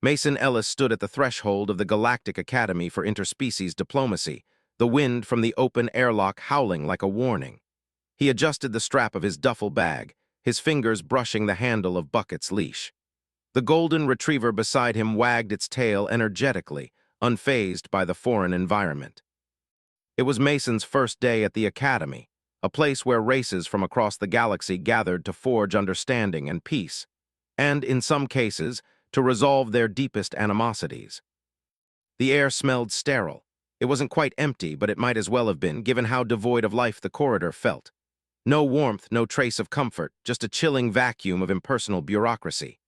Mason Ellis stood at the threshold of the Galactic Academy for Interspecies Diplomacy, the wind from the open airlock howling like a warning. He adjusted the strap of his duffel bag, his fingers brushing the handle of Bucket's leash. The golden retriever beside him wagged its tail energetically, unfazed by the foreign environment. It was Mason's first day at the Academy, a place where races from across the galaxy gathered to forge understanding and peace, and, in some cases, to resolve their deepest animosities. The air smelled sterile. It wasn't quite empty, but it might as well have been, given how devoid of life the corridor felt. No warmth, no trace of comfort, just a chilling vacuum of impersonal bureaucracy.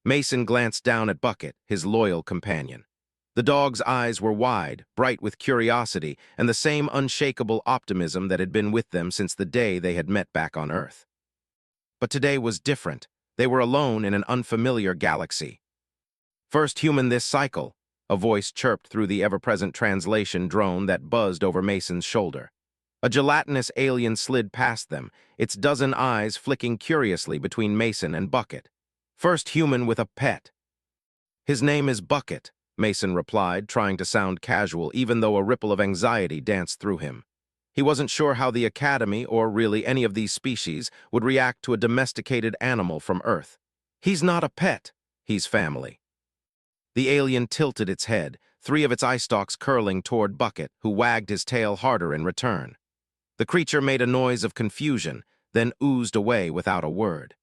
Mason glanced down at Bucket, his loyal companion. The dog's eyes were wide, bright with curiosity, and the same unshakable optimism that had been with them since the day they had met back on Earth. But today was different. They were alone in an unfamiliar galaxy. "First human this cycle," a voice chirped through the ever-present translation drone that buzzed over Mason's shoulder. A gelatinous alien slid past them, its dozen eyes flicking curiously between Mason and Bucket. "First human with a pet." "His name is Bucket," Mason replied, trying to sound casual, even though a ripple of anxiety danced through him. He wasn't sure how the Academy, or really any of these species, would react to a domesticated animal from Earth. "He's not a pet. He's family." The alien tilted its head, three of its eye stalks curling toward Bucket, who wagged his tail harder in return. The creature made a noise of confusion, then oozed away without a word.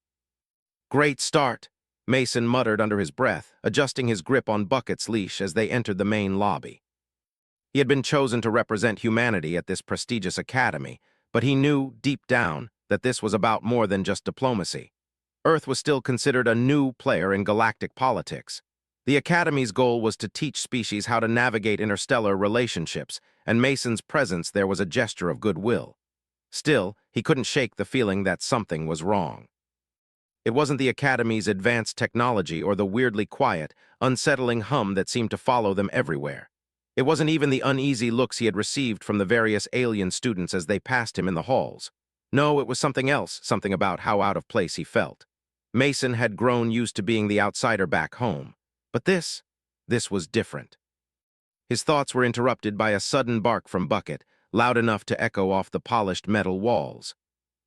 "Great start," Mason muttered under his breath, adjusting his grip on Bucket's leash as they entered the main lobby. He had been chosen to represent humanity at this prestigious academy, but he knew, deep down, that this was about more than just diplomacy. Earth was still considered a new player in galactic politics. The Academy's goal was to teach species how to navigate interstellar relationships, and Mason's presence there was a gesture of goodwill. Still, he couldn't shake the feeling that something was wrong. It wasn't the Academy's advanced technology or the weirdly quiet, unsettling hum that seemed to follow them everywhere. It wasn't even the uneasy looks he had received from the various alien students as they passed him in the halls. No, it was something else, something about how out of place he felt. Mason had grown used to being the outsider back home. But this was different. His thoughts were interrupted by a sudden bark from Bucket, loud enough to echo off the polished metal walls.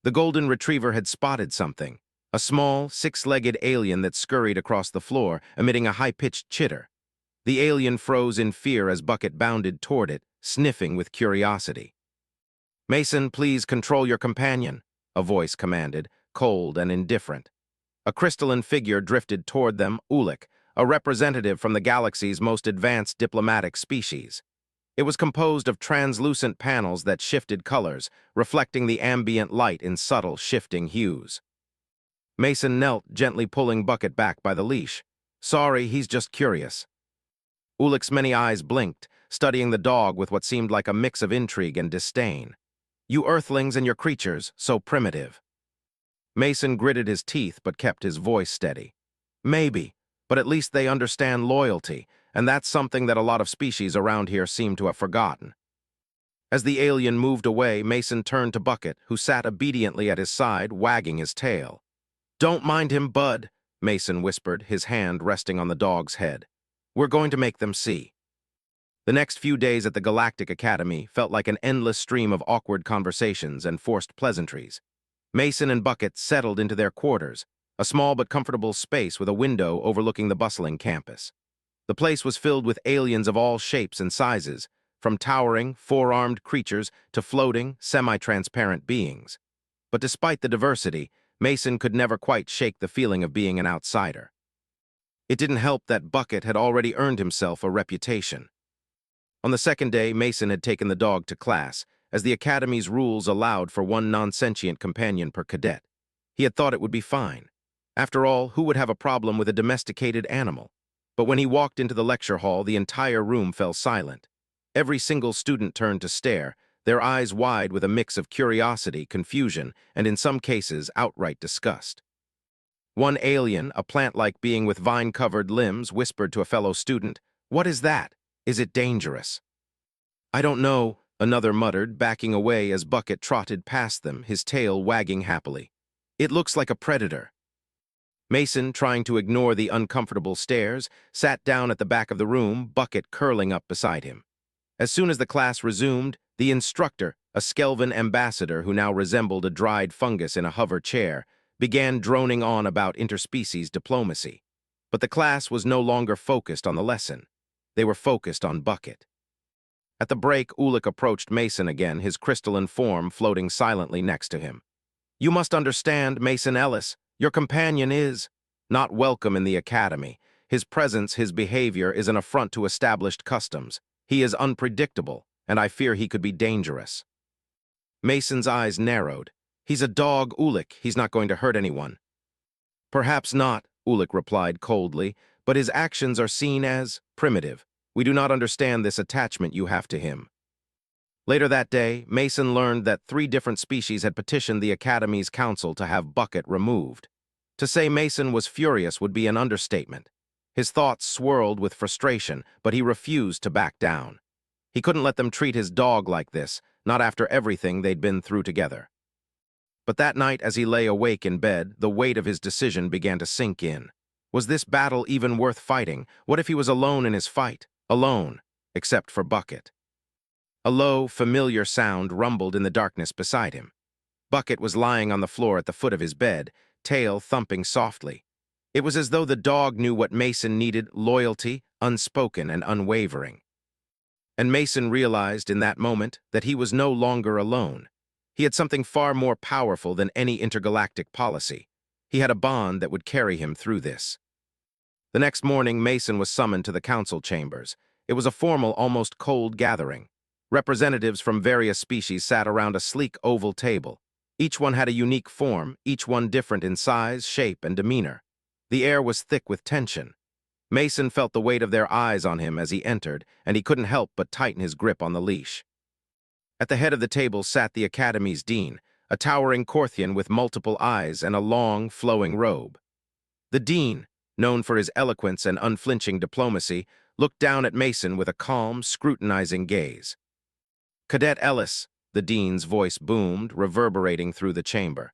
The golden retriever had spotted something, a small, six-legged alien that scurried across the floor, emitting a high-pitched chitter. The alien froze in fear as Bucket bounded toward it, sniffing with curiosity. "Mason, please control your companion," a voice commanded, cold and indifferent. A crystalline figure drifted toward them, Ulik, a representative from the galaxy's most advanced diplomatic species. It was composed of translucent panels that shifted colors, reflecting the ambient light in subtle, shifting hues. Mason knelt, gently pulling Bucket back by the leash. "Sorry, he's just curious." Ulik's many eyes blinked, studying the dog with what seemed like a mix of intrigue and disdain. "You Earthlings and your creatures, so primitive." Mason gritted his teeth but kept his voice steady. "Maybe, but at least they understand loyalty, and that's something that a lot of species around here seem to have forgotten." As the alien moved away, Mason turned to Bucket, who sat obediently at his side, wagging his tail. "Don't mind him, Bud," Mason whispered, his hand resting on the dog's head. "We're going to make them see." The next few days at the Galactic Academy felt like an endless stream of awkward conversations and forced pleasantries. Mason and Bucket settled into their quarters, a small but comfortable space with a window overlooking the bustling campus. The place was filled with aliens of all shapes and sizes, from towering, four-armed creatures to floating, semi-transparent beings. But despite the diversity, Mason could never quite shake the feeling of being an outsider. It didn't help that Bucket had already earned himself a reputation. On the second day, Mason had taken the dog to class, as the Academy's rules allowed for one non-sentient companion per cadet. He had thought it would be fine. After all, who would have a problem with a domesticated animal? But when he walked into the lecture hall, the entire room fell silent. Every single student turned to stare, their eyes wide with a mix of curiosity, confusion, and in some cases, outright disgust. One alien, a plant-like being with vine-covered limbs, whispered to a fellow student, "What is that? Is it dangerous?" "I don't know," another muttered, backing away as Bucket trotted past them, his tail wagging happily. "It looks like a predator." Mason, trying to ignore the uncomfortable stares, sat down at the back of the room, bucket curling up beside him. As soon as the class resumed, the instructor, a Skelvan ambassador who now resembled a dried fungus in a hover chair, began droning on about interspecies diplomacy. But the class was no longer focused on the lesson. They were focused on Bucket. At the break, Ulick approached Mason again, his crystalline form floating silently next to him. "You must understand, Mason Ellis, your companion is not welcome in the academy. His presence, his behavior is an affront to established customs. He is unpredictable, and I fear he could be dangerous." Mason's eyes narrowed. "He's a dog, Ulick. He's not going to hurt anyone." "Perhaps not," Ulick replied coldly, "but his actions are seen as primitive. We do not understand this attachment you have to him." Later that day, Mason learned that 3 different species had petitioned the Academy's council to have Bucket removed. To say Mason was furious would be an understatement. His thoughts swirled with frustration, but he refused to back down. He couldn't let them treat his dog like this, not after everything they'd been through together. But that night, as he lay awake in bed, the weight of his decision began to sink in. Was this battle even worth fighting? What if he was alone in his fight? Alone, except for Bucket. A low, familiar sound rumbled in the darkness beside him. Bucket was lying on the floor at the foot of his bed, tail thumping softly. It was as though the dog knew what Mason needed: loyalty, unspoken and unwavering. And Mason realized in that moment that he was no longer alone. He had something far more powerful than any intergalactic policy. He had a bond that would carry him through this. The next morning, Mason was summoned to the council chambers. It was a formal, almost cold gathering. Representatives from various species sat around a sleek oval table. Each one had a unique form, each one different in size, shape, and demeanor. The air was thick with tension. Mason felt the weight of their eyes on him as he entered, and he couldn't help but tighten his grip on the leash. At the head of the table sat the Academy's dean, a towering Korthian with multiple eyes and a long, flowing robe. The dean, known for his eloquence and unflinching diplomacy, looked down at Mason with a calm, scrutinizing gaze. "Cadet Ellis," the dean's voice boomed, reverberating through the chamber.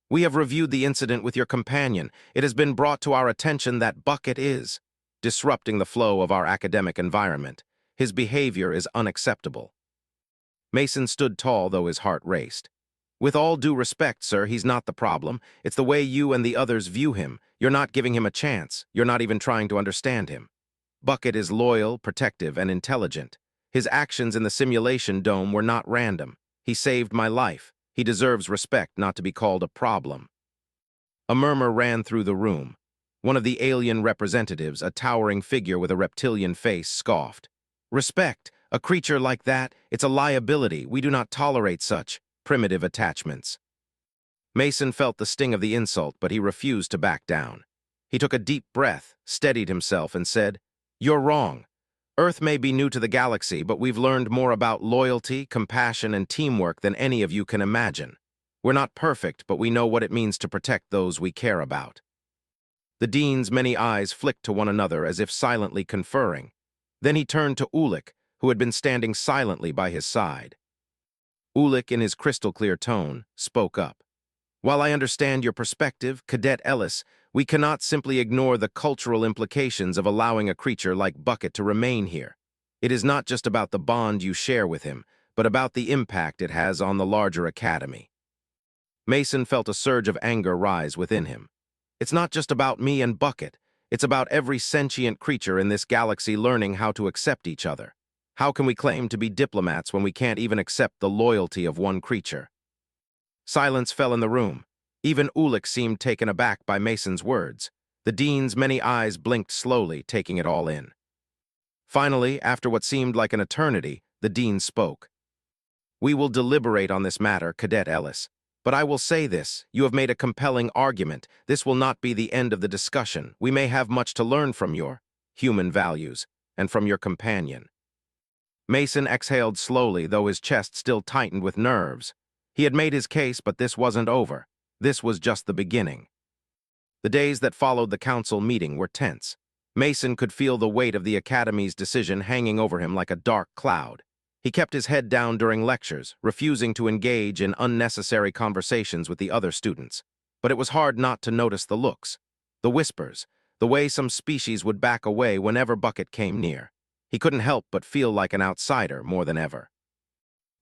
"We have reviewed the incident with your companion. It has been brought to our attention that Bucket is disrupting the flow of our academic environment. His behavior is unacceptable." Mason stood tall, though his heart raced. "With all due respect, sir, he's not the problem. It's the way you and the others view him. You're not giving him a chance. You're not even trying to understand him. Bucket is loyal, protective, and intelligent. His actions in the simulation dome were not random. He saved my life. He deserves respect, not to be called a problem." A murmur ran through the room. One of the alien representatives, a towering figure with a reptilian face, scoffed. "Respect? A creature like that? It's a liability. We do not tolerate such primitive attachments." Mason felt the sting of the insult, but he refused to back down. He took a deep breath, steadied himself, and said, "You're wrong. Earth may be new to the galaxy, but we've learned more about loyalty, compassion, and teamwork than any of you can imagine. We're not perfect, but we know what it means to protect those we care about." The dean's many eyes flicked to one another as if silently conferring. Then he turned to Ulick, who had been standing silently by his side. Ulick, in his crystal-clear tone, spoke up. "While I understand your perspective, Cadet Ellis, we cannot simply ignore the cultural implications of allowing a creature like Bucket to remain here. It is not just about the bond you share with him, but about the impact it has on the larger academy." Mason felt a surge of anger rise within him. "It's not just about me and Bucket. It's about every sentient creature in this galaxy learning how to accept each other. How can we claim to be diplomats when we can't even accept the loyalty of one creature?" Silence fell in the room. Even Ulick seemed taken aback by Mason's words. The dean's many eyes blinked slowly, taking it all in. Finally, after what seemed like an eternity, the dean spoke. "We will deliberate on this matter, Cadet Ellis. But I will say this, you have made a compelling argument. This will not be the end of the discussion. We may have much to learn from your human values and from your companion." Mason exhaled slowly, though his chest still tightened with nerves. He had made his case, but this wasn't over. This was just the beginning. The days that followed the council meeting were tense. Mason could feel the weight of the Academy's decision hanging over him like a dark cloud. He kept his head down during lectures, refusing to engage in unnecessary conversations with the other students. But it was hard not to notice the looks. The whispers, the way some species would back away whenever Bucket came near. He couldn't help but feel like an outsider more than ever.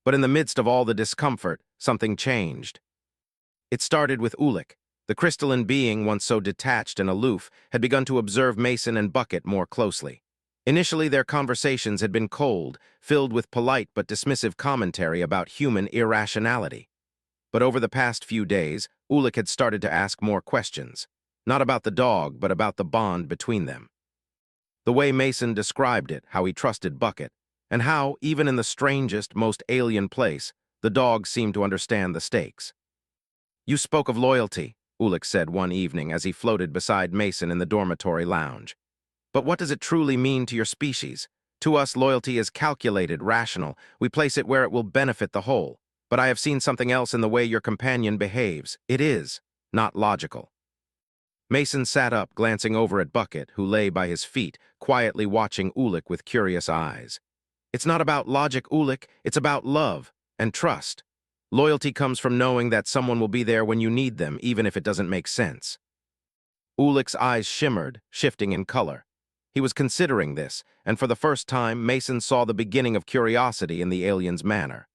But in the midst of all the discomfort, something changed. It started with Ulik. The crystalline being, once so detached and aloof, had begun to observe Mason and Bucket more closely. Initially, their conversations had been cold, filled with polite but dismissive commentary about human irrationality. But over the past few days, Ulik had started to ask more questions. Not about the dog, but about the bond between them. The way Mason described it, how he trusted Bucket, and how, even in the strangest, most alien place, the dog seemed to understand the stakes. "You spoke of loyalty," Ulik said one evening as he floated beside Mason in the dormitory lounge. "But what does it truly mean to your species? To us, loyalty is calculated, rational. We place it where it will benefit the whole. But I have seen something else in the way your companion behaves. It is not logical." Mason sat up, glancing over at Bucket, who lay by his feet, quietly watching Ulik with curious eyes. "It's not about logic, Ulik. It's about love and trust. Loyalty comes from knowing that someone will be there when you need them, even if it doesn't make sense." Ulik's eyes shimmered, shifting in color. He was considering this, and for the first time, Mason saw the beginning of curiosity in the alien's manner.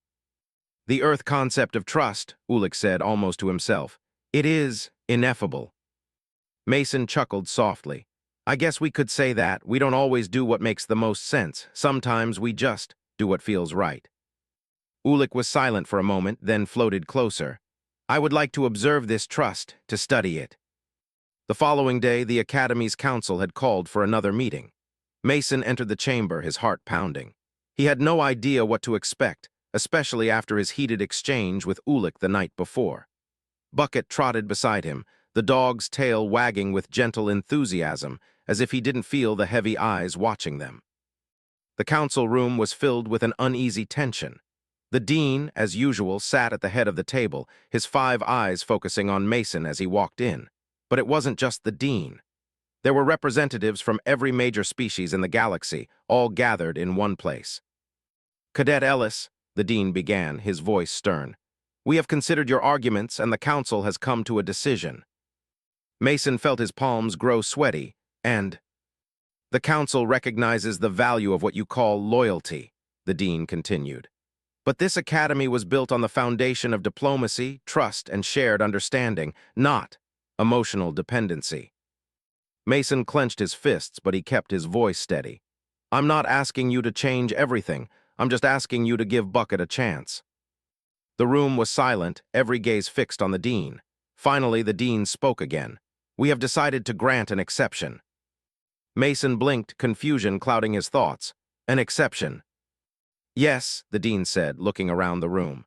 "The Earth concept of trust," Ulik said almost to himself. "It is ineffable." Mason chuckled softly. "I guess we could say that. We don't always do what makes the most sense. Sometimes we just do what feels right." Ulik was silent for a moment, then floated closer. "I would like to observe this trust, to study it." The following day, the Academy's council had called for another meeting. Mason entered the chamber, his heart pounding. He had no idea what to expect, especially after his heated exchange with Ulik the night before. Bucket trotted beside him, the dog's tail wagging with gentle enthusiasm, as if he didn't feel the heavy eyes watching them. The council room was filled with an uneasy tension. The dean, as usual, sat at the head of the table, his 5 eyes focusing on Mason as he walked in. But it wasn't just the dean. There were representatives from every major species in the galaxy, all gathered in one place. "Cadet Ellis," the dean began, his voice stern, "we have considered your arguments and the council has come to a decision." Mason felt his palms grow sweaty, and "The council recognizes the value of what you call loyalty," the dean continued. "But this academy was built on the foundation of diplomacy, trust, and shared understanding, not emotional dependency." Mason clenched his fists, but he kept his voice steady. "I'm not asking you to change everything. I'm just asking you to give Bucket a chance." The room was silent, every gaze fixed on the dean. Finally, the dean spoke again. "We have decided to grant an exception." Mason blinked, confusion clouding his thoughts. "An exception?" "Yes," the dean said, looking around the room.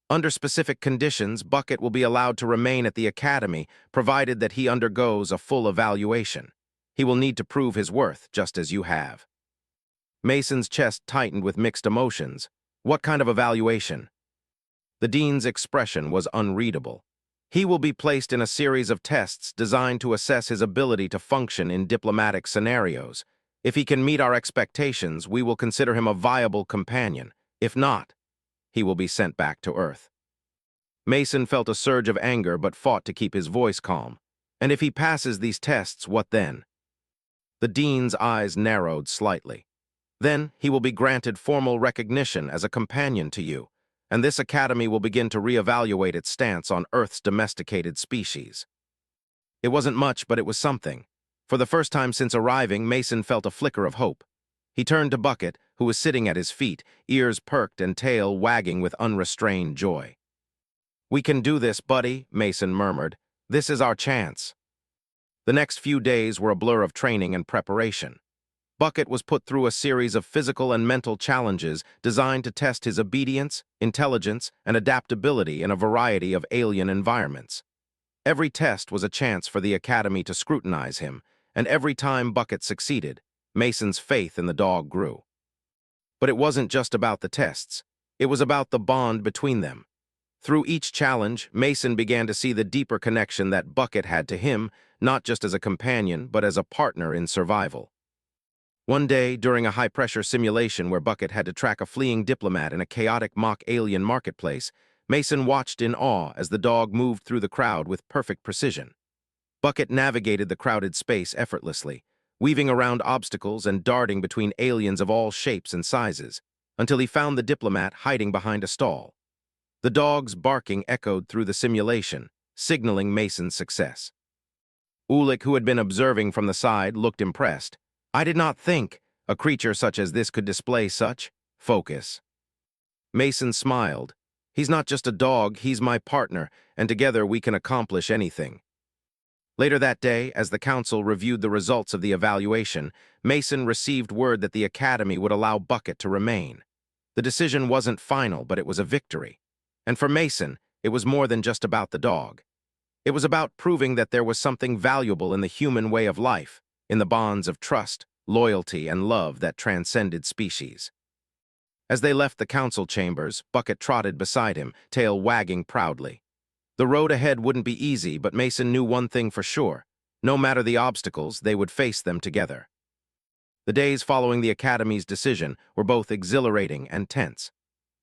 "Under specific conditions, Bucket will be allowed to remain at the academy, provided that he undergoes a full evaluation. He will need to prove his worth, just as you have." Mason's chest tightened with mixed emotions. "What kind of evaluation?" The dean's expression was unreadable. "He will be placed in a series of tests designed to assess his ability to function in diplomatic scenarios. If he can meet our expectations, we will consider him a viable companion. If not, he will be sent back to Earth." Mason felt a surge of anger but fought to keep his voice calm. "And if he passes these tests, what then?" The dean's eyes narrowed slightly. "Then he will be granted formal recognition as a companion to you, and this academy will begin to reevaluate its stance on Earth's domesticated species." It wasn't much, but it was something. For the first time since arriving, Mason felt a flicker of hope. He turned to Bucket, who was sitting at his feet, ears perked and tail wagging with unrestrained joy. "We can do this, buddy," Mason murmured. "This is our chance." The next few days were a blur of training and preparation. Bucket was put through a series of physical and mental challenges designed to test his obedience, intelligence, and adaptability in a variety of alien environments. Every test was a chance for the academy to scrutinize him, and every time Bucket succeeded, Mason's faith in the dog grew. But it wasn't just about the tests. It was about the bond between them. Through each challenge, Mason began to see the deeper connection that Bucket had to him, not just as a companion, but as a partner in survival. One day, during a high-pressure simulation where Bucket had to track a fleeing diplomat in a chaotic mock-alien marketplace, Mason watched in awe as the dog moved through the crowd with perfect precision. Bucket navigated the crowded space effortlessly, weaving around obstacles and darting between aliens of all shapes and sizes, until he found the diplomat hiding behind a stall. The dog's barking echoed through the simulation, signaling Mason's success. Ulik, who had been observing from the side, looked impressed. "I did not think a creature such as this could display such focus." Mason smiled. "He's not just a dog, he's my partner, and together we can accomplish anything." Later that day, as the council reviewed the results of the evaluation, Mason received word that the Academy would allow Bucket to remain. The decision wasn't final, but it was a victory. And for Mason, it was more than just about the dog. It was about proving that there was something valuable in the human way of life, in the bonds of trust, loyalty, and love that transcended species. As they left the council chambers, Bucket trotted beside him, tail wagging proudly. The road ahead wouldn't be easy, but Mason knew one thing for sure. No matter the obstacles, they would face them together. The days following the Academy's decision were both exhilarating and tense.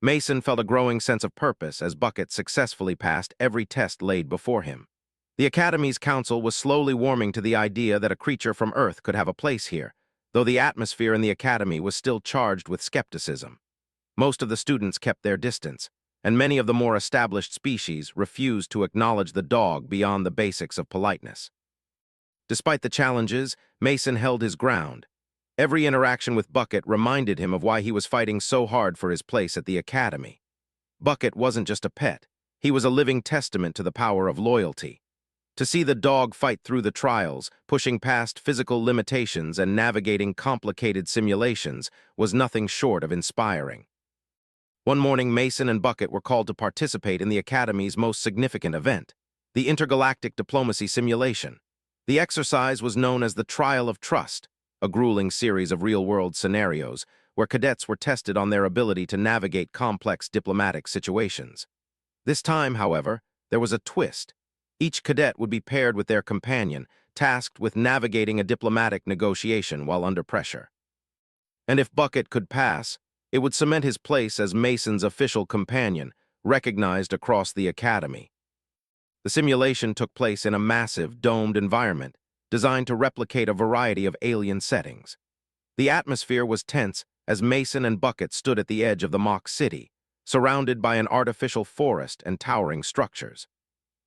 Mason felt a growing sense of purpose as Bucket successfully passed every test laid before him. The Academy's council was slowly warming to the idea that a creature from Earth could have a place here, though the atmosphere in the Academy was still charged with skepticism. Most of the students kept their distance, and many of the more established species refused to acknowledge the dog beyond the basics of politeness. Despite the challenges, Mason held his ground. Every interaction with Bucket reminded him of why he was fighting so hard for his place at the Academy. Bucket wasn't just a pet. He was a living testament to the power of loyalty. To see the dog fight through the trials, pushing past physical limitations and navigating complicated simulations, was nothing short of inspiring. One morning, Mason and Bucket were called to participate in the Academy's most significant event, the Intergalactic Diplomacy Simulation. The exercise was known as the Trial of Trust, a grueling series of real-world scenarios where cadets were tested on their ability to navigate complex diplomatic situations. This time, however, there was a twist. Each cadet would be paired with their companion, tasked with navigating a diplomatic negotiation while under pressure. And if Bucket could pass, it would cement his place as Mason's official companion, recognized across the Academy. The simulation took place in a massive, domed environment, designed to replicate a variety of alien settings. The atmosphere was tense as Mason and Bucket stood at the edge of the mock city, surrounded by an artificial forest and towering structures.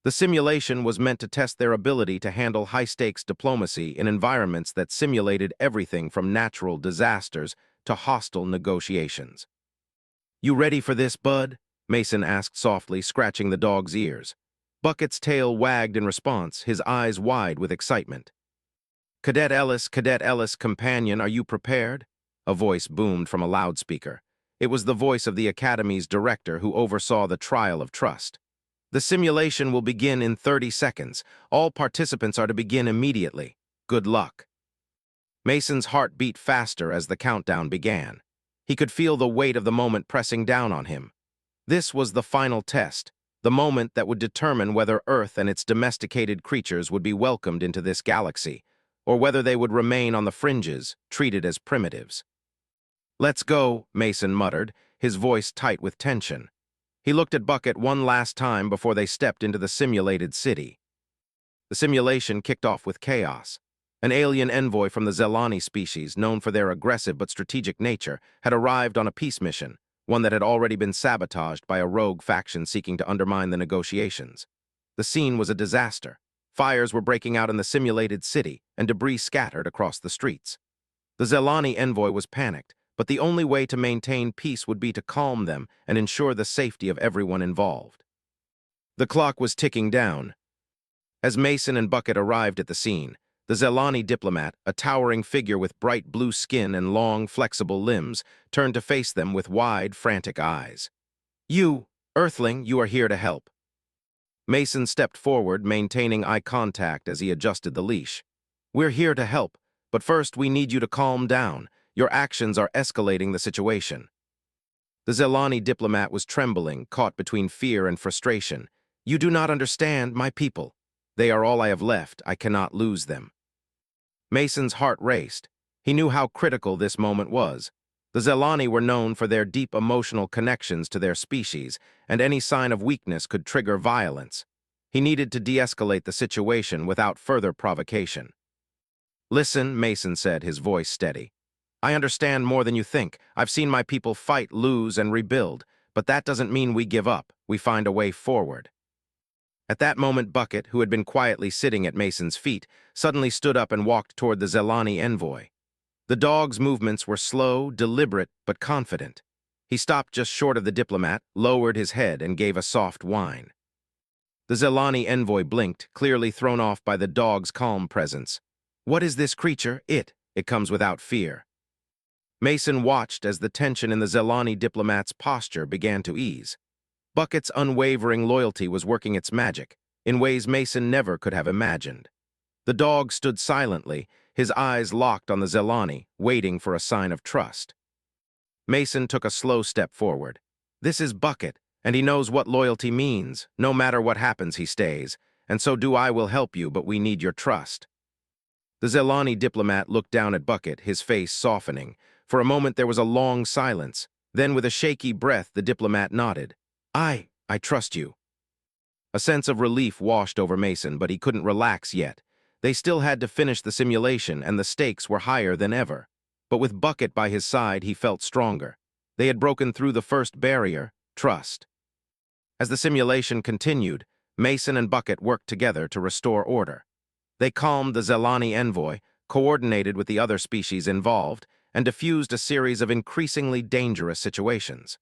The simulation was meant to test their ability to handle high-stakes diplomacy in environments that simulated everything from natural disasters to hostile negotiations. "You ready for this, bud?" Mason asked softly, scratching the dog's ears. Bucket's tail wagged in response, his eyes wide with excitement. Cadet Ellis, companion, are you prepared?" A voice boomed from a loudspeaker. It was the voice of the Academy's director who oversaw the trial of trust. "The simulation will begin in 30 seconds. All participants are to begin immediately. Good luck." Mason's heart beat faster as the countdown began. He could feel the weight of the moment pressing down on him. This was the final test, the moment that would determine whether Earth and its domesticated creatures would be welcomed into this galaxy, or whether they would remain on the fringes, treated as primitives. "Let's go," Mason muttered, his voice tight with tension. He looked at Bucket one last time before they stepped into the simulated city. The simulation kicked off with chaos. An alien envoy from the Zelani species, known for their aggressive but strategic nature, had arrived on a peace mission, one that had already been sabotaged by a rogue faction seeking to undermine the negotiations. The scene was a disaster. Fires were breaking out in the simulated city, and debris scattered across the streets. The Zelani envoy was panicked, but the only way to maintain peace would be to calm them and ensure the safety of everyone involved. The clock was ticking down. As Mason and Bucket arrived at the scene, the Zelani diplomat, a towering figure with bright blue skin and long, flexible limbs, turned to face them with wide, frantic eyes. "You, Earthling, you are here to help." Mason stepped forward, maintaining eye contact as he adjusted the leash. "We're here to help, but first we need you to calm down. Your actions are escalating the situation." The Zelani diplomat was trembling, caught between fear and frustration. "You do not understand, my people. They are all I have left. I cannot lose them." Mason's heart raced. He knew how critical this moment was. The Zelani were known for their deep emotional connections to their species, and any sign of weakness could trigger violence. He needed to de-escalate the situation without further provocation. "Listen," Mason said, his voice steady. "I understand more than you think. I've seen my people fight, lose, and rebuild, but that doesn't mean we give up. We find a way forward." At that moment, Bucket, who had been quietly sitting at Mason's feet, suddenly stood up and walked toward the Zelani envoy. The dog's movements were slow, deliberate, but confident. He stopped just short of the diplomat, lowered his head, and gave a soft whine. The Zelani envoy blinked, clearly thrown off by the dog's calm presence. "What is this creature? It comes without fear." Mason watched as the tension in the Zelani diplomat's posture began to ease. Bucket's unwavering loyalty was working its magic, in ways Mason never could have imagined. The dog stood silently, his eyes locked on the Zelani, waiting for a sign of trust. Mason took a slow step forward. "This is Bucket, and he knows what loyalty means. No matter what happens, he stays. And so do I will help you, but we need your trust." The Zelani diplomat looked down at Bucket, his face softening. For a moment there was a long silence. Then, with a shaky breath, the diplomat nodded. I trust you." A sense of relief washed over Mason, but he couldn't relax yet. They still had to finish the simulation, and the stakes were higher than ever. But with Bucket by his side, he felt stronger. They had broken through the first barrier, trust. As the simulation continued, Mason and Bucket worked together to restore order. They calmed the Zelani envoy, coordinated with the other species involved, and diffused a series of increasingly dangerous situations.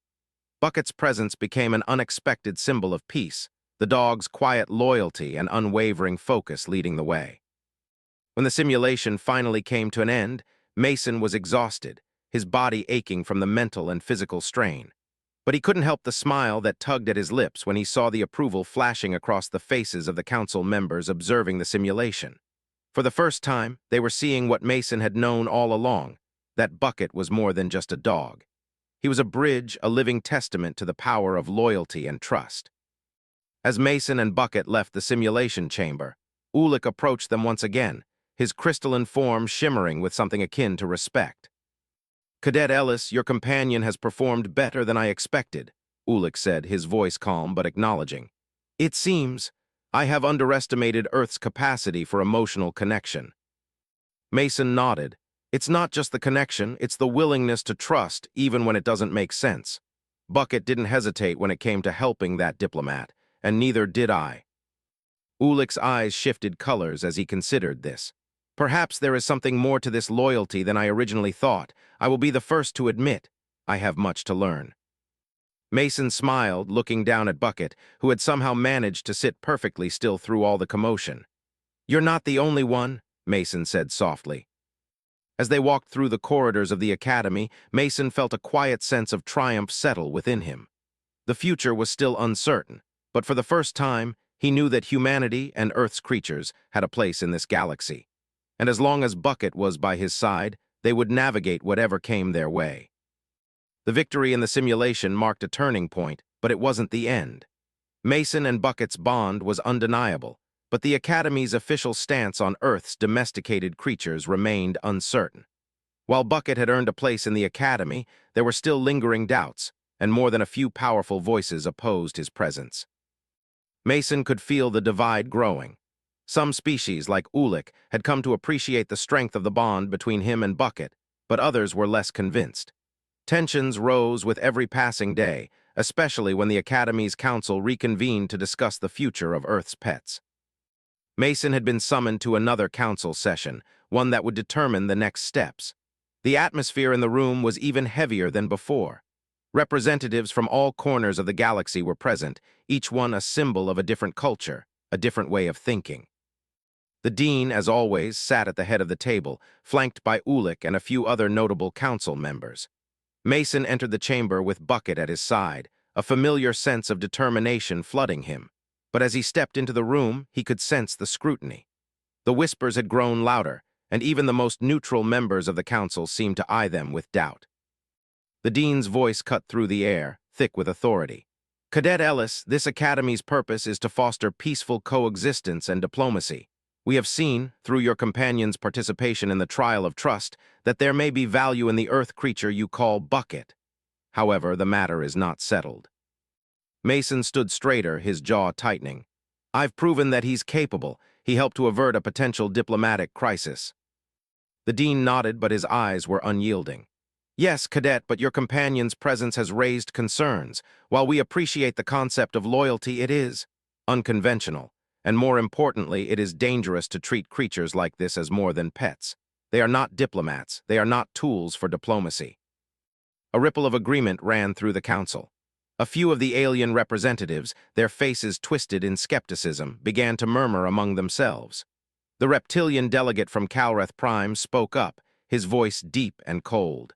Bucket's presence became an unexpected symbol of peace, the dog's quiet loyalty and unwavering focus leading the way. When the simulation finally came to an end, Mason was exhausted, his body aching from the mental and physical strain. But he couldn't help the smile that tugged at his lips when he saw the approval flashing across the faces of the council members observing the simulation. For the first time, they were seeing what Mason had known all along, that Bucket was more than just a dog. He was a bridge, a living testament to the power of loyalty and trust. As Mason and Bucket left the simulation chamber, Ulik approached them once again, his crystalline form shimmering with something akin to respect. "Cadet Ellis, your companion has performed better than I expected," Ulik said, his voice calm but acknowledging. "It seems I have underestimated Earth's capacity for emotional connection." Mason nodded. "It's not just the connection, it's the willingness to trust even when it doesn't make sense." Bucket didn't hesitate when it came to helping that diplomat, and neither did I. Ulik's eyes shifted colors as he considered this. "Perhaps there is something more to this loyalty than I originally thought. I will be the first to admit I have much to learn." Mason smiled, looking down at Bucket, who had somehow managed to sit perfectly still through all the commotion. "You're not the only one," Mason said softly. As they walked through the corridors of the academy, Mason felt a quiet sense of triumph settle within him. The future was still uncertain, but for the first time, he knew that humanity and Earth's creatures had a place in this galaxy. And as long as Bucket was by his side, they would navigate whatever came their way. The victory in the simulation marked a turning point, but it wasn't the end. Mason and Bucket's bond was undeniable, but the Academy's official stance on Earth's domesticated creatures remained uncertain. While Bucket had earned a place in the Academy, there were still lingering doubts, and more than a few powerful voices opposed his presence. Mason could feel the divide growing. Some species, like Ulik, had come to appreciate the strength of the bond between him and Bucket, but others were less convinced. Tensions rose with every passing day, especially when the Academy's council reconvened to discuss the future of Earth's pets. Mason had been summoned to another council session, one that would determine the next steps. The atmosphere in the room was even heavier than before. Representatives from all corners of the galaxy were present, each one a symbol of a different culture, a different way of thinking. The dean, as always, sat at the head of the table, flanked by Ulik and a few other notable council members. Mason entered the chamber with Bucket at his side, a familiar sense of determination flooding him. But as he stepped into the room, he could sense the scrutiny. The whispers had grown louder, and even the most neutral members of the council seemed to eye them with doubt. The dean's voice cut through the air, thick with authority. "Cadet Ellis, this academy's purpose is to foster peaceful coexistence and diplomacy. We have seen, through your companion's participation in the trial of trust, that there may be value in the Earth creature you call Bucket. However, the matter is not settled." Mason stood straighter, his jaw tightening. I've proven that he's capable. He helped to avert a potential diplomatic crisis. The dean nodded, but his eyes were unyielding. Yes, Cadet, but your companion's presence has raised concerns. While we appreciate the concept of loyalty, it is unconventional. And more importantly, it is dangerous to treat creatures like this as more than pets. They are not diplomats. They are not tools for diplomacy. A ripple of agreement ran through the council. A few of the alien representatives, their faces twisted in skepticism, began to murmur among themselves. The reptilian delegate from Calreth Prime spoke up, his voice deep and cold.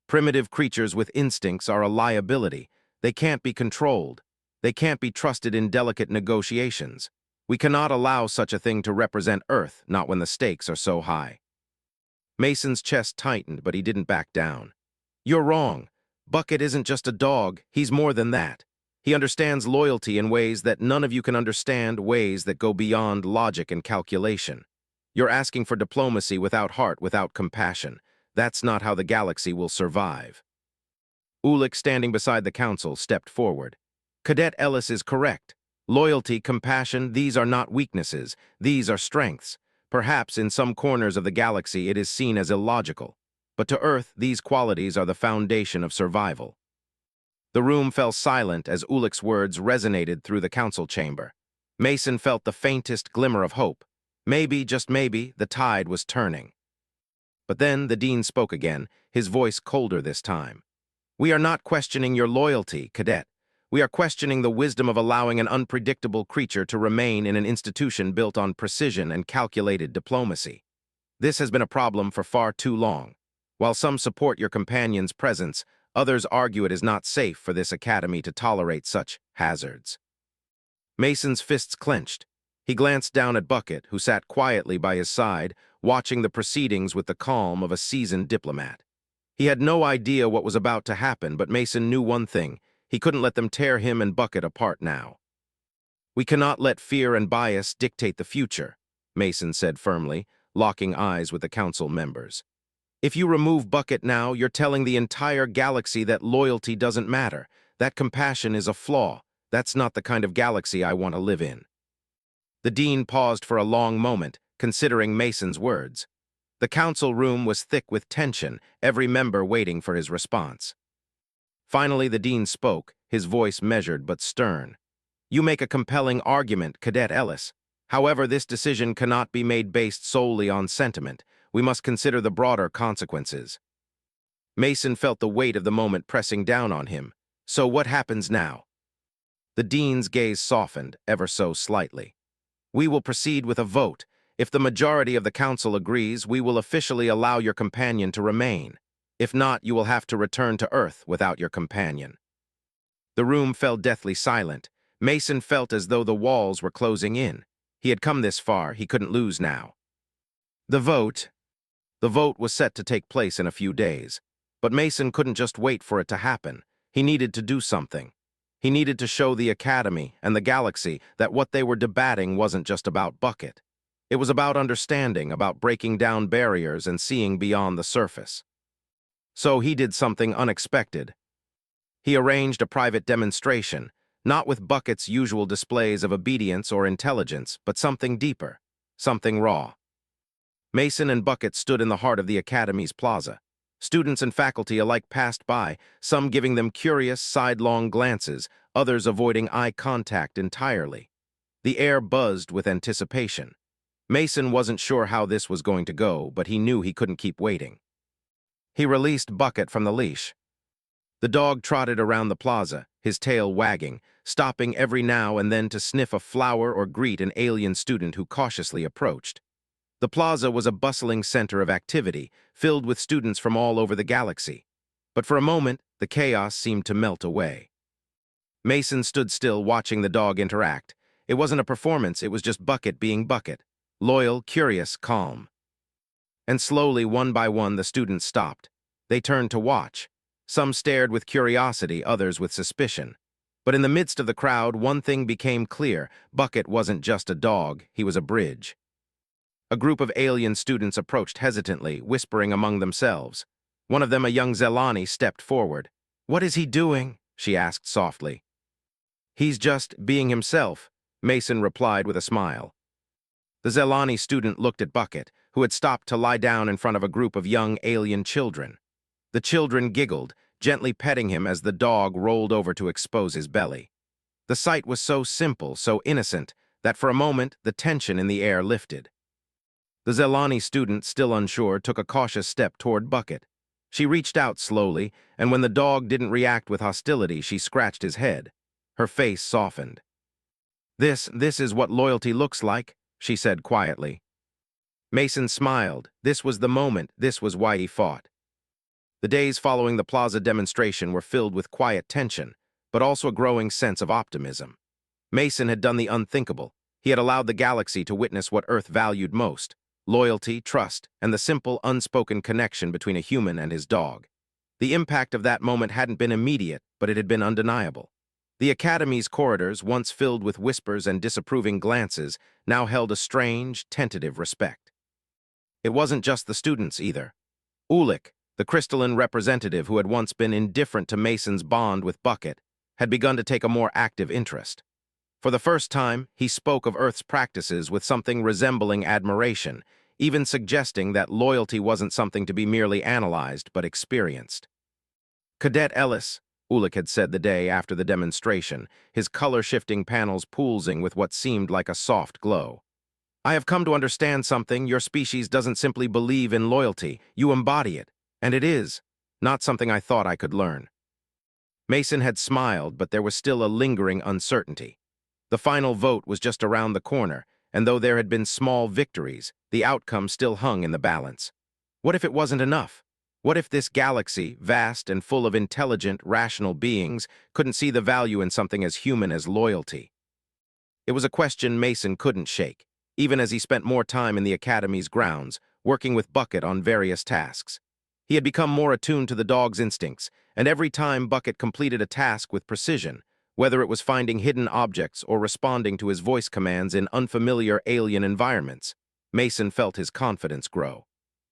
Primitive creatures with instincts are a liability. They can't be controlled. They can't be trusted in delicate negotiations. We cannot allow such a thing to represent Earth, not when the stakes are so high. Mason's chest tightened, but he didn't back down. You're wrong. Bucket isn't just a dog, he's more than that. He understands loyalty in ways that none of you can understand, ways that go beyond logic and calculation. You're asking for diplomacy without heart, without compassion. That's not how the galaxy will survive. Ulik, standing beside the council, stepped forward. Cadet Ellis is correct. Loyalty, compassion, these are not weaknesses. These are strengths. Perhaps in some corners of the galaxy it is seen as illogical. But to Earth, these qualities are the foundation of survival. The room fell silent as Ulik's words resonated through the council chamber. Mason felt the faintest glimmer of hope. Maybe, just maybe, the tide was turning. But then the dean spoke again, his voice colder this time. We are not questioning your loyalty, Cadet. We are questioning the wisdom of allowing an unpredictable creature to remain in an institution built on precision and calculated diplomacy. This has been a problem for far too long. While some support your companion's presence, others argue it is not safe for this academy to tolerate such hazards. Mason's fists clenched. He glanced down at Bucket, who sat quietly by his side, watching the proceedings with the calm of a seasoned diplomat. He had no idea what was about to happen, but Mason knew one thing. He couldn't let them tear him and Bucket apart now. We cannot let fear and bias dictate the future, Mason said firmly, locking eyes with the council members. If you remove Bucket now, you're telling the entire galaxy that loyalty doesn't matter, that compassion is a flaw. That's not the kind of galaxy I want to live in. The dean paused for a long moment, considering Mason's words. The council room was thick with tension, every member waiting for his response. Finally, the dean spoke, his voice measured but stern. You make a compelling argument, Cadet Ellis. However, this decision cannot be made based solely on sentiment. We must consider the broader consequences. Mason felt the weight of the moment pressing down on him. So what happens now? The dean's gaze softened, ever so slightly. We will proceed with a vote. If the majority of the council agrees, we will officially allow your companion to remain. If not, you will have to return to Earth without your companion. The room fell deathly silent. Mason felt as though the walls were closing in. He had come this far, he couldn't lose now. The vote was set to take place in a few days. But Mason couldn't just wait for it to happen. He needed to do something. He needed to show the Academy and the galaxy that what they were debating wasn't just about Bucket. It was about understanding, about breaking down barriers and seeing beyond the surface. So he did something unexpected. He arranged a private demonstration, not with Bucket's usual displays of obedience or intelligence, but something deeper, something raw. Mason and Bucket stood in the heart of the Academy's plaza. Students and faculty alike passed by, some giving them curious, sidelong glances, others avoiding eye contact entirely. The air buzzed with anticipation. Mason wasn't sure how this was going to go, but he knew he couldn't keep waiting. He released Bucket from the leash. The dog trotted around the plaza, his tail wagging, stopping every now and then to sniff a flower or greet an alien student who cautiously approached. The plaza was a bustling center of activity, filled with students from all over the galaxy. But for a moment, the chaos seemed to melt away. Mason stood still, watching the dog interact. It wasn't a performance, it was just Bucket being Bucket. Loyal, curious, calm. And slowly, one by one, the students stopped. They turned to watch. Some stared with curiosity, others with suspicion. But in the midst of the crowd, one thing became clear. Bucket wasn't just a dog, he was a bridge. A group of alien students approached hesitantly, whispering among themselves. One of them, a young Zelani, stepped forward. "What is he doing?" she asked softly. "He's just being himself," Mason replied with a smile. The Zelani student looked at Bucket, who had stopped to lie down in front of a group of young alien children. The children giggled, gently petting him as the dog rolled over to expose his belly. The sight was so simple, so innocent, that for a moment the tension in the air lifted. The Zelani student, still unsure, took a cautious step toward Bucket. She reached out slowly, and when the dog didn't react with hostility, she scratched his head. Her face softened. This is what loyalty looks like," she said quietly. Mason smiled. This was the moment. This was why he fought. The days following the plaza demonstration were filled with quiet tension, but also a growing sense of optimism. Mason had done the unthinkable. He had allowed the galaxy to witness what Earth valued most: loyalty, trust, and the simple, unspoken connection between a human and his dog. The impact of that moment hadn't been immediate, but it had been undeniable. The Academy's corridors, once filled with whispers and disapproving glances, now held a strange, tentative respect. It wasn't just the students, either. Ulik, the crystalline representative who had once been indifferent to Mason's bond with Bucket, had begun to take a more active interest. For the first time, he spoke of Earth's practices with something resembling admiration, even suggesting that loyalty wasn't something to be merely analyzed but experienced. "Cadet Ellis," Ulik had said the day after the demonstration, his color-shifting panels pulsing with what seemed like a soft glow. "I have come to understand something. Your species doesn't simply believe in loyalty. You embody it. And it is not something I thought I could learn." Mason had smiled, but there was still a lingering uncertainty. The final vote was just around the corner, and though there had been small victories, the outcome still hung in the balance. What if it wasn't enough? What if this galaxy, vast and full of intelligent, rational beings, couldn't see the value in something as human as loyalty? It was a question Mason couldn't shake, even as he spent more time in the Academy's grounds, working with Bucket on various tasks. He had become more attuned to the dog's instincts, and every time Bucket completed a task with precision, whether it was finding hidden objects or responding to his voice commands in unfamiliar alien environments, Mason felt his confidence grow.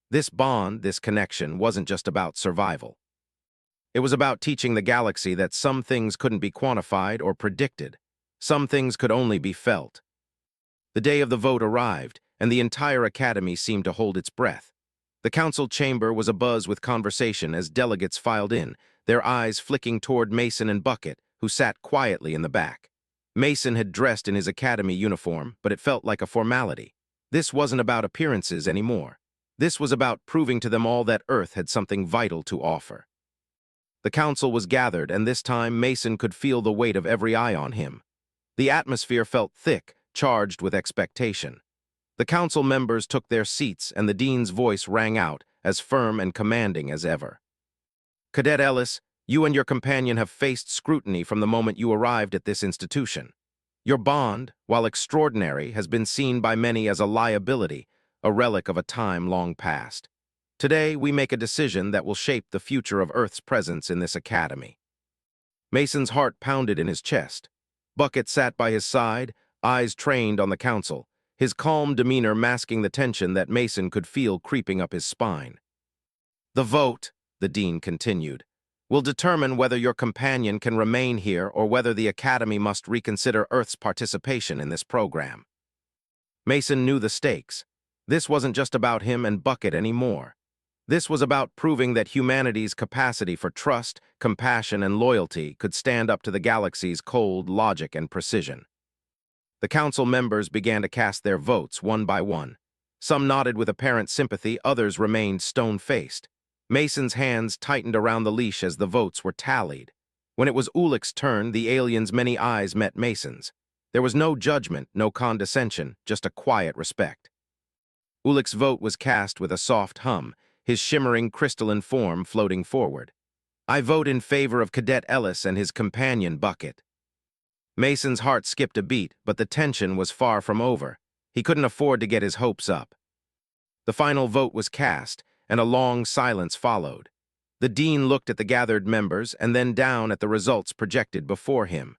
This bond, this connection, wasn't just about survival. It was about teaching the galaxy that some things couldn't be quantified or predicted. Some things could only be felt. The day of the vote arrived, and the entire Academy seemed to hold its breath. The council chamber was abuzz with conversation as delegates filed in, their eyes flicking toward Mason and Bucket, who sat quietly in the back. Mason had dressed in his Academy uniform, but it felt like a formality. This wasn't about appearances anymore. This was about proving to them all that Earth had something vital to offer. The council was gathered, and this time Mason could feel the weight of every eye on him. The atmosphere felt thick, charged with expectation. The council members took their seats, and the dean's voice rang out, as firm and commanding as ever. "Cadet Ellis, you and your companion have faced scrutiny from the moment you arrived at this institution. Your bond, while extraordinary, has been seen by many as a liability, a relic of a time long past. Today, we make a decision that will shape the future of Earth's presence in this academy." Mason's heart pounded in his chest. Bucket sat by his side, eyes trained on the council, his calm demeanor masking the tension that Mason could feel creeping up his spine. "The vote," the dean continued, "will determine whether your companion can remain here or whether the Academy must reconsider Earth's participation in this program." Mason knew the stakes. This wasn't just about him and Bucket anymore. This was about proving that humanity's capacity for trust, compassion, and loyalty could stand up to the galaxy's cold logic and precision. The council members began to cast their votes one by one. Some nodded with apparent sympathy, others remained stone-faced. Mason's hands tightened around the leash as the votes were tallied. When it was Ulik's turn, the alien's many eyes met Mason's. There was no judgment, no condescension, just a quiet respect. Ulik's vote was cast with a soft hum, his shimmering crystalline form floating forward. "I vote in favor of Cadet Ellis and his companion Bucket." Mason's heart skipped a beat, but the tension was far from over. He couldn't afford to get his hopes up. The final vote was cast, and a long silence followed. The dean looked at the gathered members and then down at the results projected before him.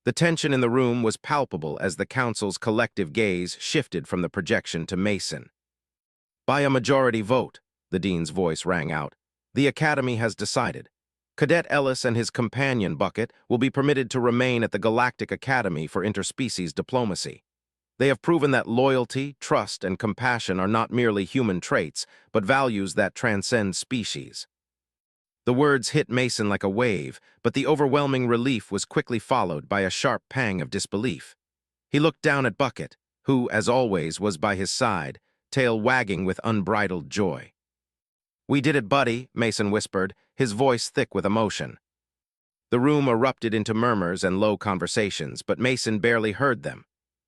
The tension in the room was palpable as the council's collective gaze shifted from the projection to Mason. "By a majority vote," the dean's voice rang out, "the Academy has decided. Cadet Ellis and his companion, Bucket, will be permitted to remain at the Galactic Academy for interspecies diplomacy. They have proven that loyalty, trust, and compassion are not merely human traits, but values that transcend species. The words hit Mason like a wave, but the overwhelming relief was quickly followed by a sharp pang of disbelief. He looked down at Bucket, who, as always, was by his side, tail wagging with unbridled joy. "We did it, buddy," Mason whispered, his voice thick with emotion. The room erupted into murmurs and low conversations, but Mason barely heard them.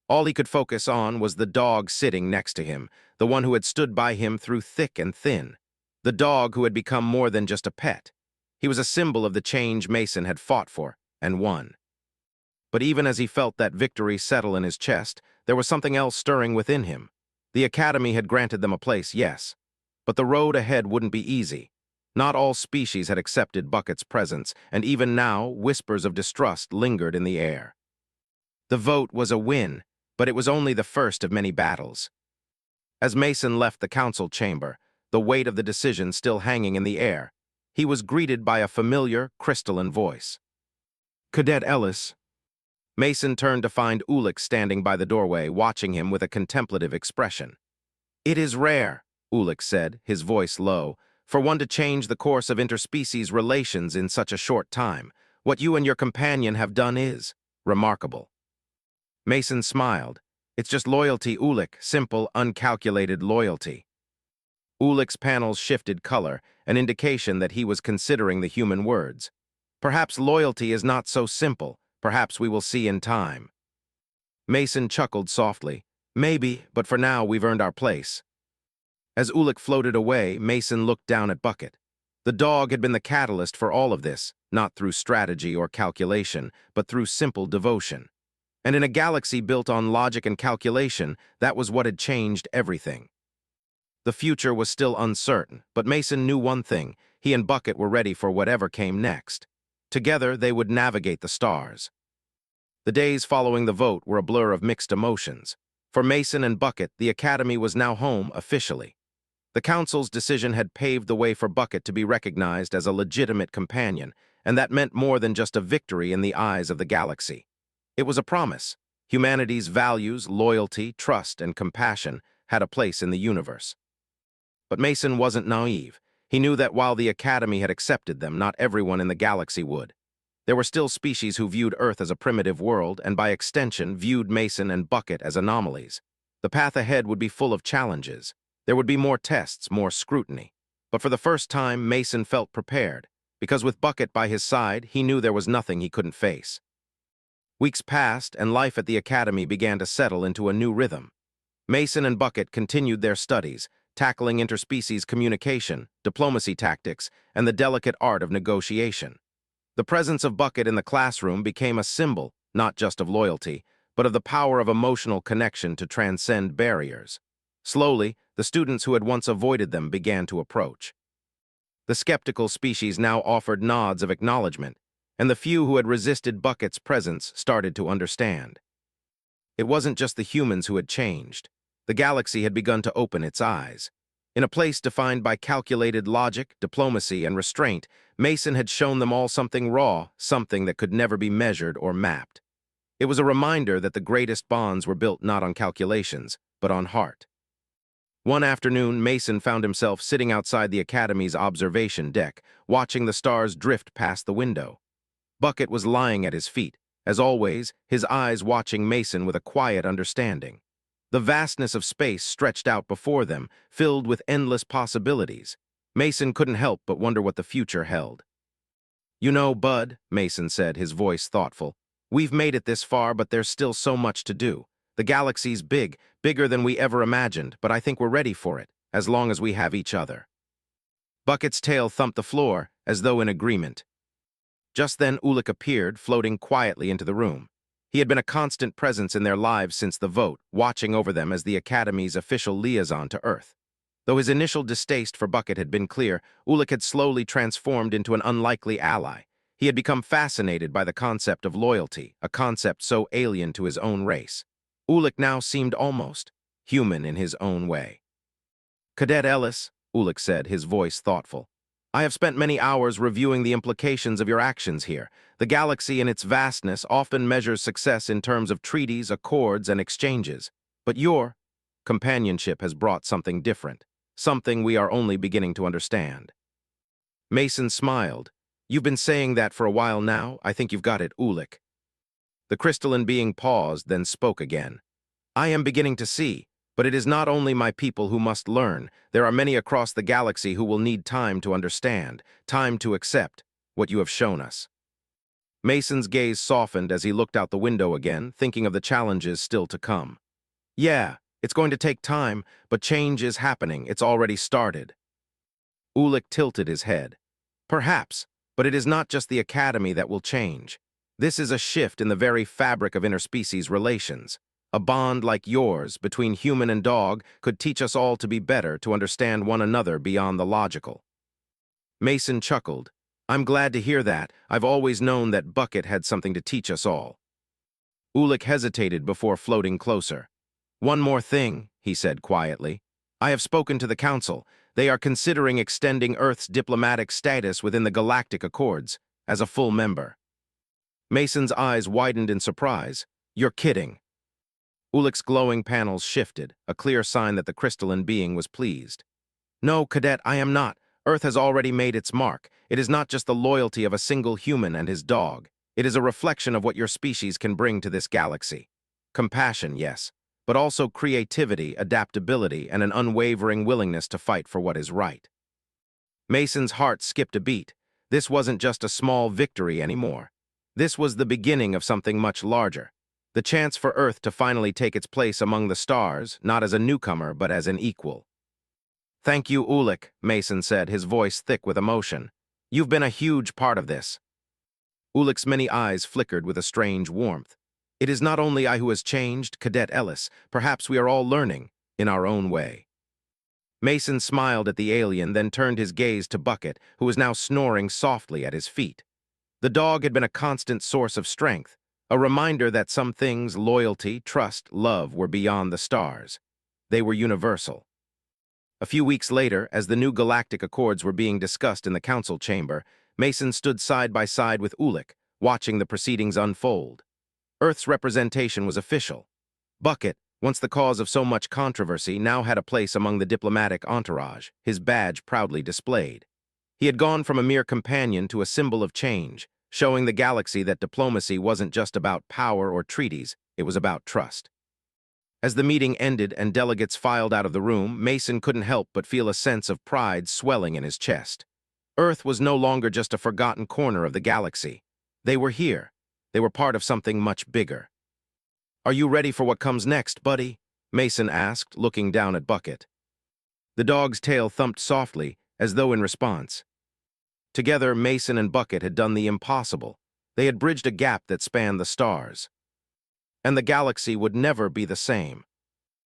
All he could focus on was the dog sitting next to him, the one who had stood by him through thick and thin. The dog who had become more than just a pet. He was a symbol of the change Mason had fought for, and won. But even as he felt that victory settle in his chest, there was something else stirring within him. The Academy had granted them a place, yes, but the road ahead wouldn't be easy. Not all species had accepted Bucket's presence, and even now, whispers of distrust lingered in the air. The vote was a win, but it was only the first of many battles. As Mason left the council chamber, the weight of the decision still hanging in the air, he was greeted by a familiar, crystalline voice. "Cadet Ellis." Mason turned to find Ulik standing by the doorway, watching him with a contemplative expression. "It is rare," Ulik said, his voice low, "for one to change the course of interspecies relations in such a short time. What you and your companion have done is remarkable." Mason smiled. "It's just loyalty, Ulik, simple, uncalculated loyalty." Ulik's panels shifted color, an indication that he was considering the human words. "Perhaps loyalty is not so simple. Perhaps we will see in time." Mason chuckled softly. "Maybe, but for now we've earned our place." As Ulik floated away, Mason looked down at Bucket. The dog had been the catalyst for all of this, not through strategy or calculation, but through simple devotion. And in a galaxy built on logic and calculation, that was what had changed everything. The future was still uncertain, but Mason knew one thing: he and Bucket were ready for whatever came next. Together, they would navigate the stars. The days following the vote were a blur of mixed emotions. For Mason and Bucket, the Academy was now home officially. The Council's decision had paved the way for Bucket to be recognized as a legitimate companion, and that meant more than just a victory in the eyes of the galaxy. It was a promise. Humanity's values, loyalty, trust, and compassion had a place in the universe. But Mason wasn't naive. He knew that while the Academy had accepted them, not everyone in the galaxy would. There were still species who viewed Earth as a primitive world, and by extension viewed Mason and Bucket as anomalies. The path ahead would be full of challenges. There would be more tests, more scrutiny. But for the first time, Mason felt prepared, because with Bucket by his side, he knew there was nothing he couldn't face. Weeks passed, and life at the Academy began to settle into a new rhythm. Mason and Bucket continued their studies, tackling interspecies communication, diplomacy tactics, and the delicate art of negotiation. The presence of Bucket in the classroom became a symbol, not just of loyalty, but of the power of emotional connection to transcend barriers. Slowly, the students who had once avoided them began to approach. The skeptical species now offered nods of acknowledgement, and the few who had resisted Bucket's presence started to understand. It wasn't just the humans who had changed. The galaxy had begun to open its eyes. In a place defined by calculated logic, diplomacy, and restraint, Mason had shown them all something raw, something that could never be measured or mapped. It was a reminder that the greatest bonds were built not on calculations, but on heart. One afternoon, Mason found himself sitting outside the Academy's observation deck, watching the stars drift past the window. Bucket was lying at his feet, as always, his eyes watching Mason with a quiet understanding. The vastness of space stretched out before them, filled with endless possibilities. Mason couldn't help but wonder what the future held. "You know, Bud," Mason said, his voice thoughtful, "we've made it this far, but there's still so much to do. The galaxy's big, bigger than we ever imagined, but I think we're ready for it, as long as we have each other." Bucket's tail thumped the floor, as though in agreement. Just then Ulik appeared, floating quietly into the room. He had been a constant presence in their lives since the vote, watching over them as the Academy's official liaison to Earth. Though his initial distaste for Bucket had been clear, Ulik had slowly transformed into an unlikely ally. He had become fascinated by the concept of loyalty, a concept so alien to his own race. Ulik now seemed almost human in his own way. "Cadet Ellis," Ulik said, his voice thoughtful, I have spent many hours reviewing the implications of your actions here. The galaxy in its vastness often measures success in terms of treaties, accords, and exchanges. But your companionship has brought something different, something we are only beginning to understand. Mason smiled. You've been saying that for a while now. I think you've got it, Ulik. The crystalline being paused, then spoke again. I am beginning to see, but it is not only my people who must learn. There are many across the galaxy who will need time to understand, time to accept what you have shown us. Mason's gaze softened as he looked out the window again, thinking of the challenges still to come. Yeah, it's going to take time, but change is happening. It's already started. Ulik tilted his head. Perhaps, but it is not just the Academy that will change. This is a shift in the very fabric of interspecies relations. A bond like yours between human and dog could teach us all to be better, to understand one another beyond the logical. Mason chuckled. I'm glad to hear that. I've always known that Bucket had something to teach us all. Ulik hesitated before floating closer. One more thing, he said quietly. I have spoken to the Council. They are considering extending Earth's diplomatic status within the Galactic Accords as a full member. Mason's eyes widened in surprise. You're kidding. Ulik's glowing panels shifted, a clear sign that the crystalline being was pleased. No, Cadet, I am not. Earth has already made its mark. It is not just the loyalty of a single human and his dog. It is a reflection of what your species can bring to this galaxy. Compassion, yes, but also creativity, adaptability, and an unwavering willingness to fight for what is right. Mason's heart skipped a beat. This wasn't just a small victory anymore. This was the beginning of something much larger. The chance for Earth to finally take its place among the stars, not as a newcomer, but as an equal. Thank you, Ulik, Mason said, his voice thick with emotion. You've been a huge part of this. Ulik's many eyes flickered with a strange warmth. It is not only I who has changed, Cadet Ellis. Perhaps we are all learning, in our own way. Mason smiled at the alien, then turned his gaze to Bucket, who was now snoring softly at his feet. The dog had been a constant source of strength, a reminder that some things, loyalty, trust, love, were beyond the stars. They were universal. A few weeks later, as the new galactic accords were being discussed in the council chamber, Mason stood side by side with Ulik, watching the proceedings unfold. Earth's representation was official. Bucket, once the cause of so much controversy, now had a place among the diplomatic entourage, his badge proudly displayed. He had gone from a mere companion to a symbol of change, showing the galaxy that diplomacy wasn't just about power or treaties, it was about trust. As the meeting ended and delegates filed out of the room, Mason couldn't help but feel a sense of pride swelling in his chest. Earth was no longer just a forgotten corner of the galaxy. They were here. They were part of something much bigger. Are you ready for what comes next, buddy? Mason asked, looking down at Bucket. The dog's tail thumped softly, as though in response. Together, Mason and Bucket had done the impossible. They had bridged a gap that spanned the stars. And the galaxy would never be the same.